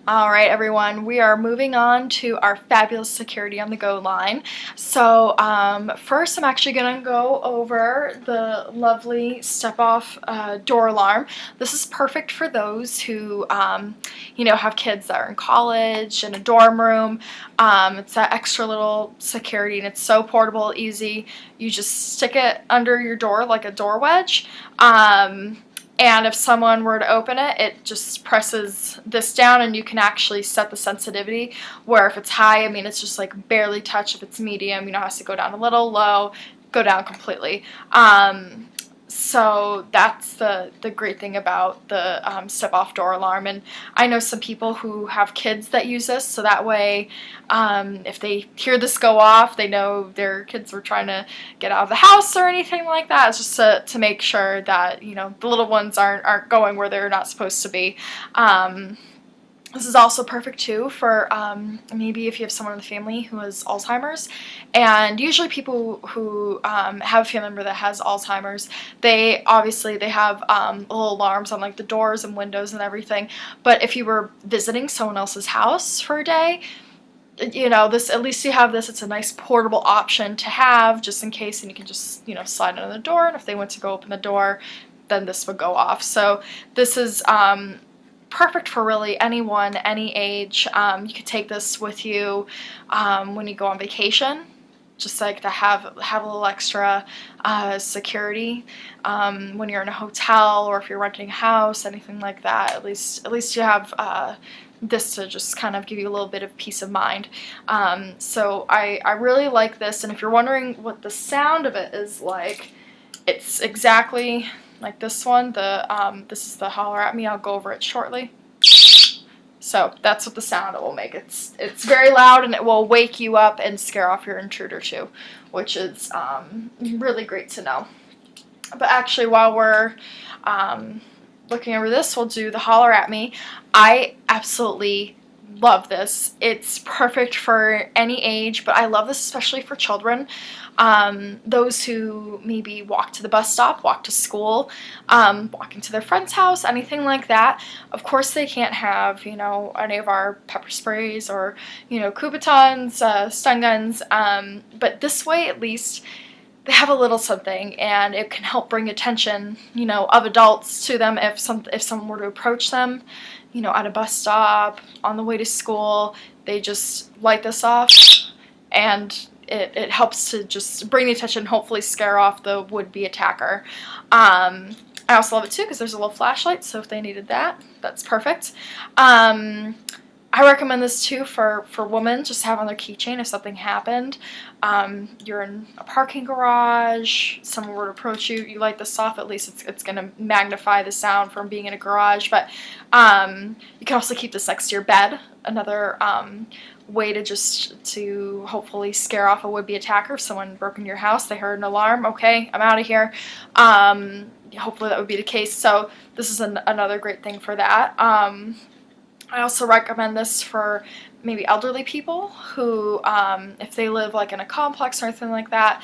Alright everyone, we are moving on to our fabulous security on the go line. So first I'm actually going to go over the lovely step-off door alarm. This is perfect for those who have kids that are in college, in a dorm room. It's that extra little security and it's so portable, easy. You just stick it under your door like a door wedge. And if someone were to open it, it just presses this down and you can actually set the sensitivity where if it's high, I mean, it's just like barely touch. If it's medium, it has to go down a little, low, go down completely. So that's the great thing about the step-off door alarm. And I know some people who have kids that use this, so that way if they hear this go off, they know their kids were trying to get out of the house or anything like that. It's just to make sure that, the little ones aren't going where they're not supposed to be. This is also perfect too for maybe if you have someone in the family who has Alzheimer's, and usually people who have a family member that has Alzheimer's, they have little alarms on like the doors and windows and everything. But if you were visiting someone else's house for a day, this, at least you have this. It's a nice portable option to have just in case, and you can just slide under the door, and if they went to go open the door, then this would go off. So this is perfect for really anyone, any age. You could take this with you when you go on vacation, just like to have a little extra security when you're in a hotel or if you're renting a house, anything like that. At least you have this to just kind of give you a little bit of peace of mind. So I really like this, and if you're wondering what the sound of it is like, it's exactly like this one. This is the holler at me. I'll go over it shortly. So that's what the sound it will make. It's very loud, and it will wake you up and scare off your intruder too, which is really great to know. But actually, while we're looking over this, we'll do the holler at me. I absolutely love this. It's perfect for any age, but I love this especially for children. Those who maybe walk to the bus stop, walk to school, walking to their friend's house, anything like that. Of course they can't have, any of our pepper sprays or, Couboutons, stun guns, but this way at least they have a little something, and it can help bring attention, of adults to them if someone were to approach them, at a bus stop, on the way to school. They just light this off, and it helps to just bring the attention, hopefully scare off the would-be attacker. I also love it too because there's a little flashlight, so if they needed that, that's perfect. I recommend this too for women, just to have on their keychain if something happened. You're in a parking garage, someone were to approach you, you light this off, at least it's going to magnify the sound from being in a garage. But you can also keep this next to your bed, another way to hopefully scare off a would-be attacker. If someone broke into your house, they heard an alarm, okay, I'm out of here. Hopefully that would be the case. So this is another great thing for that. I also recommend this for maybe elderly people who, if they live like in a complex or anything like that,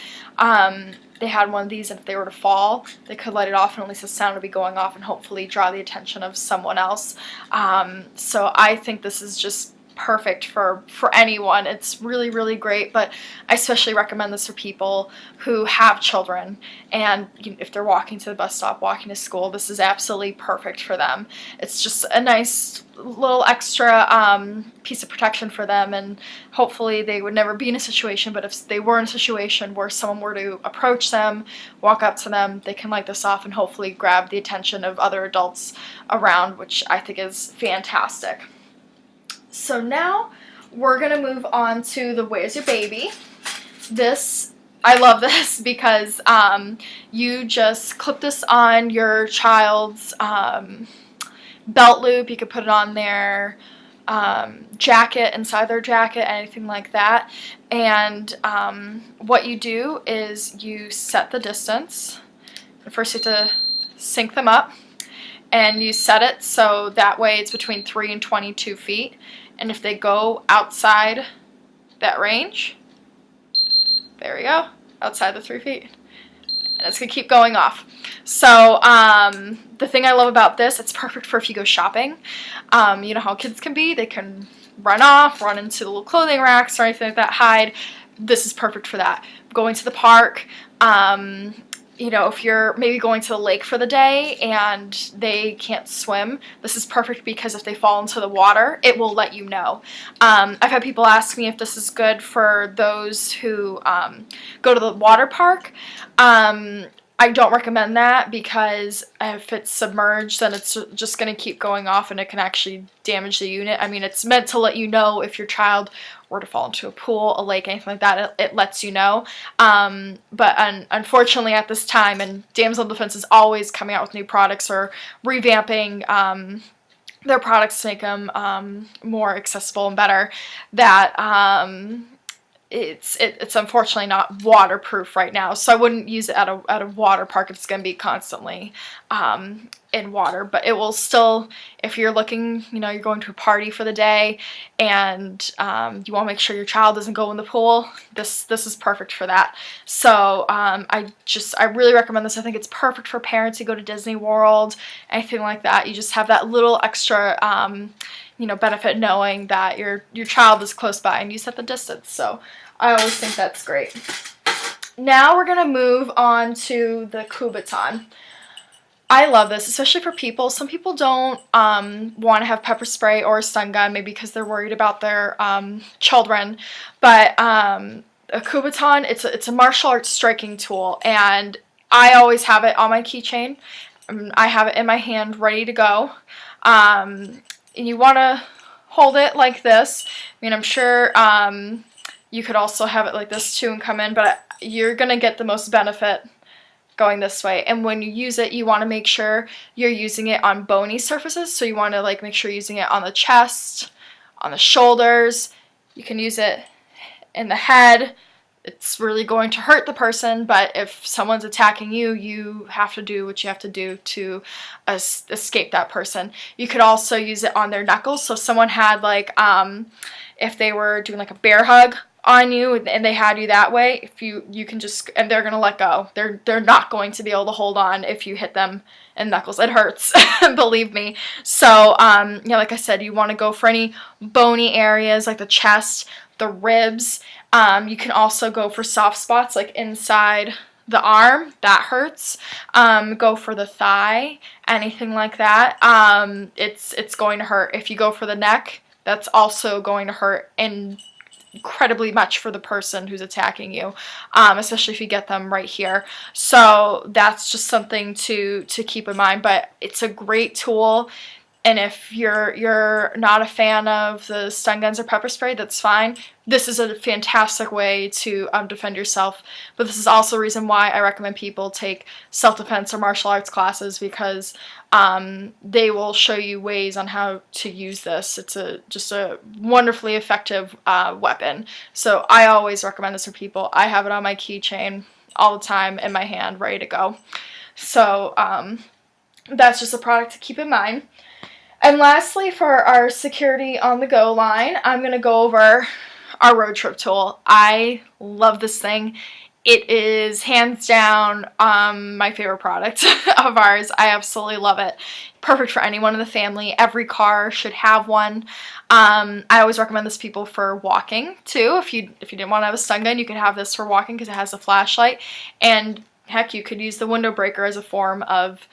they had one of these, and if they were to fall, they could light it off, and at least the sound would be going off and hopefully draw the attention of someone else. So I think this is just perfect for anyone. It's really, really great, but I especially recommend this for people who have children, and if they're walking to the bus stop, walking to school, this is absolutely perfect for them. It's just a nice little extra piece of protection for them, and hopefully they would never be in a situation, but if they were in a situation where someone were to approach them, walk up to them, they can light this off and hopefully grab the attention of other adults around, which I think is fantastic. So now we're going to move on to the Where's Your Baby. I love this because you just clip this on your child's belt loop. You could put it on their jacket, inside their jacket, anything like that. And what you do is you set the distance. First you have to sync them up, and you set it so that way it's between 3 and 22 feet. And if they go outside that range, there we go, outside the 3 feet. and it's going to keep going off. So the thing I love about this, it's perfect for if you go shopping. You know how kids can be. They can run off, run into the little clothing racks or anything like that, hide. This is perfect for that. Going to the park, you know, if you're maybe going to the lake for the day and they can't swim, this is perfect because if they fall into the water, it will let you know. I've had people ask me if this is good for those who go to the water park. I don't recommend that because if it's submerged, then it's just going to keep going off and it can actually damage the unit. I mean, it's meant to let you know if your child were to fall into a pool, a lake, anything like that, it lets you know. But unfortunately at this time, and Damsel Defense is always coming out with new products or revamping their products to make them more accessible and better, that it's unfortunately not waterproof right now, so I wouldn't use it at a water park. It's going to be constantly in water, but it will still, if you're looking, you know, you're going to a party for the day and you want to make sure your child doesn't go in the pool, this is perfect for that. So I really recommend this. I think it's perfect for parents who go to Disney World, anything like that. You just have that little extra you know, benefit knowing that your child is close by and you set the distance. So I always think that's great. Now we're going to move on to the Kubaton. I love this, especially for people. Some people don't want to have pepper spray or a stun gun, maybe because they're worried about their children. But a Kubaton, it's a martial arts striking tool, and I always have it on my keychain. I have it in my hand ready to go. And you want to hold it like this. I mean, I'm sure you could also have it like this too and come in, but you're going to get the most benefit going this way. And when you use it, you want to make sure you're using it on bony surfaces. So you want to like make sure you're using it on the chest, on the shoulders. You can use it in the head. It's really going to hurt the person, but if someone's attacking you, you have to do what you have to do to escape that person. You could also use it on their knuckles. So if someone had like, if they were doing like a bear hug on you and they had you that way, if you can just, and they're going to let go. They're not going to be able to hold on if you hit them in knuckles. It hurts, believe me. So, yeah, like I said, you want to go for any bony areas like the chest, the ribs. You can also go for soft spots like inside the arm, that hurts. Go for the thigh, anything like that. It's going to hurt. If you go for the neck, that's also going to hurt incredibly much for the person who's attacking you, especially if you get them right here. So that's just something to keep in mind, but it's a great tool. And if you're not a fan of the stun guns or pepper spray, that's fine. This is a fantastic way to defend yourself. But this is also a reason why I recommend people take self-defense or martial arts classes, because they will show you ways on how to use this. It's just a wonderfully effective weapon. So I always recommend this for people. I have it on my keychain all the time in my hand, ready to go. So that's just a product to keep in mind. And lastly, for our security on the go line, I'm going to go over our road trip tool. I love this thing. It is hands down my favorite product of ours. I absolutely love it. Perfect for anyone in the family. Every car should have one. I always recommend this to people for walking too. If you didn't want to have a stun gun, you could have this for walking because it has a flashlight. And heck, you could use the window breaker as a form of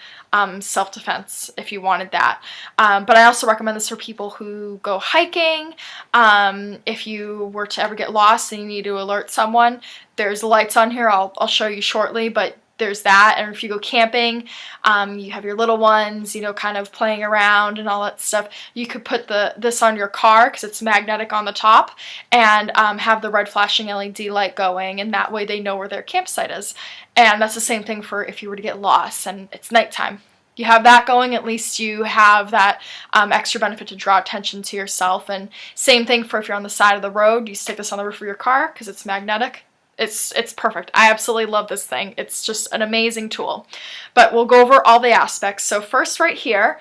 self-defense if you wanted that. But I also recommend this for people who go hiking. If you were to ever get lost and you need to alert someone, there's lights on here. I'll show you shortly, but there's that. And if you go camping, you have your little ones, you know, kind of playing around and all that stuff. You could put this on your car because it's magnetic on the top, and have the red flashing LED light going, and that way they know where their campsite is. And that's the same thing for if you were to get lost and it's nighttime. You have that going, at least you have that extra benefit to draw attention to yourself. And same thing for if you're on the side of the road, you stick this on the roof of your car because it's magnetic. It's perfect. I absolutely love this thing. It's just an amazing tool. But we'll go over all the aspects. So first right here,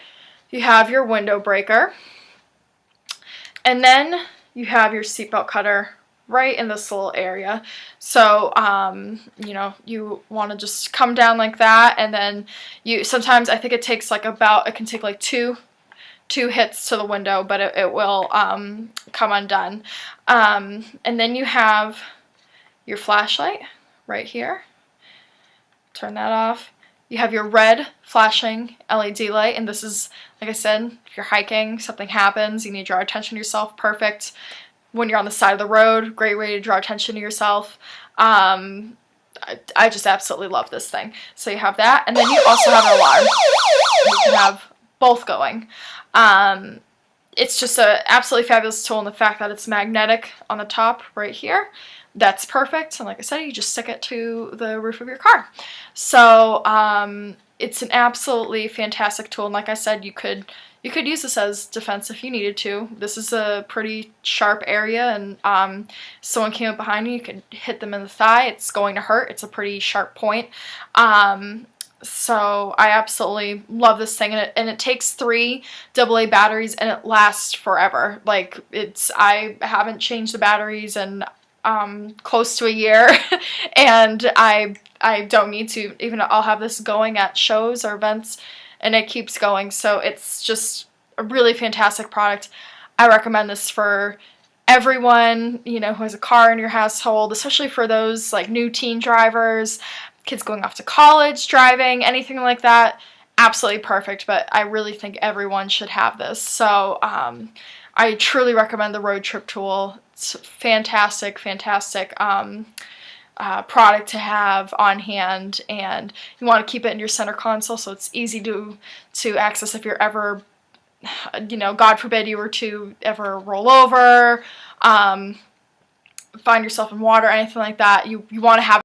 you have your window breaker. And then you have your seatbelt cutter right in this little area. So, you know, you want to just come down like that, and then sometimes I think it takes like it can take like two hits to the window, but it will come undone. And then you have your flashlight right here. Turn that off. You have your red flashing LED light, and this is, like I said, if you're hiking, something happens, you need to draw attention to yourself, perfect. When you're on the side of the road, great way to draw attention to yourself. I just absolutely love this thing. So you have that, and then you also have an alarm. You can have both going. It's just an absolutely fabulous tool in the fact that it's magnetic on the top right here. That's perfect, and like I said, you just stick it to the roof of your car. So it's an absolutely fantastic tool, and like I said, you could use this as defense if you needed to. This is a pretty sharp area, and someone came up behind you could hit them in the thigh. It's going to hurt. It's a pretty sharp point. So I absolutely love this thing, and it takes 3 AA batteries, and it lasts forever. Like, I haven't changed the batteries in close to a year, and I don't need to. Even I'll have this going at shows or events, and it keeps going. So it's just a really fantastic product. I recommend this for everyone, you know, who has a car in your household, especially for those like new teen drivers, kids going off to college, driving, anything like that. Absolutely perfect, but I really think everyone should have this. So I truly recommend the road trip tool. It's a fantastic product to have on hand, and you want to keep it in your center console so it's easy to access if you're ever, you know, God forbid you were to ever roll over, find yourself in water, anything like that. You want to have